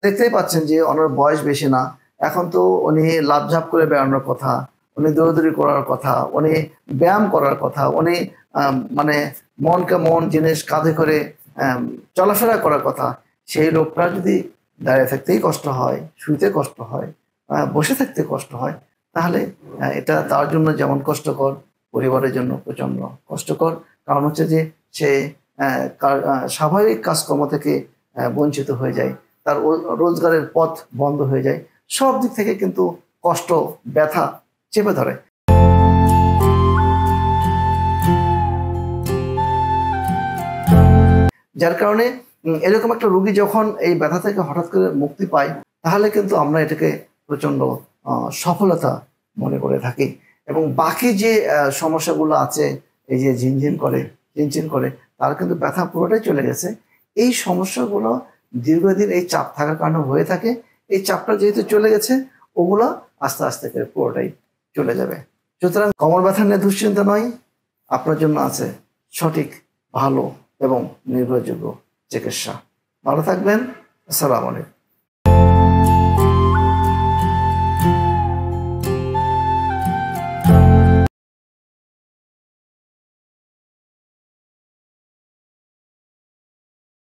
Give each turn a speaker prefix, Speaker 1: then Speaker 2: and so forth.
Speaker 1: দেখতেই পাচ্ছেন যে ওনার বয়স বেশি না, এখন তো উনি লাফঝাপ করে বেড়ানোর কথা, উনি দৌড়াদৌড়ি করার কথা, উনি ব্যায়াম করার কথা, উনি মানে মনকে মন জিনিস কাঁধে করে আম, চলাফেরা করার কথা। সেই লোকটা যদি দাঁড়িয়ে থাকতেই কষ্ট হয়, শুইতে কষ্ট হয়, বসে থাকতে কষ্ট হয়, তাহলে এটা তার জন্য যেমন কষ্টকর, পরিবারের জন্য প্রচন্ড কষ্টকর। কারণ হচ্ছে যে সে স্বাভাবিক কাজকর্ম থেকে বঞ্চিত হয়ে যায়, তার রোজগারের পথ বন্ধ হয়ে যায়, সব দিক থেকে কিন্তু কষ্ট, ব্যথা চেপে ধরে। যার কারণে এরকম একটা রোগী যখন এই ব্যথা থেকে হঠাৎ করে মুক্তি পায়, তাহলে কিন্তু আমরা এটাকে প্রচন্ড সফলতা মনে করে থাকি। এবং বাকি যে সমস্যাগুলো আছে, এই যে ঝিনঝিন করে, চিনচিন করে, তার কিন্তু ব্যথা পুরোটাই চলে গেছে। এই সমস্যাগুলো দীর্ঘদিন এই চাপ থাকার কারণে হয়ে থাকে। এই চাপটা যেহেতু চলে গেছে, ওগুলো আস্তে আস্তে করে পুরোটাই চলে যাবে। সুতরাং কোমর ব্যথা নিয়ে দুশ্চিন্তা নয়, আপনার জন্য আছে সঠিক, ভালো এবং নির্ভরযোগ্য চিকিৎসা। ভালো থাকবেন। আসসালামু আলাইকুম।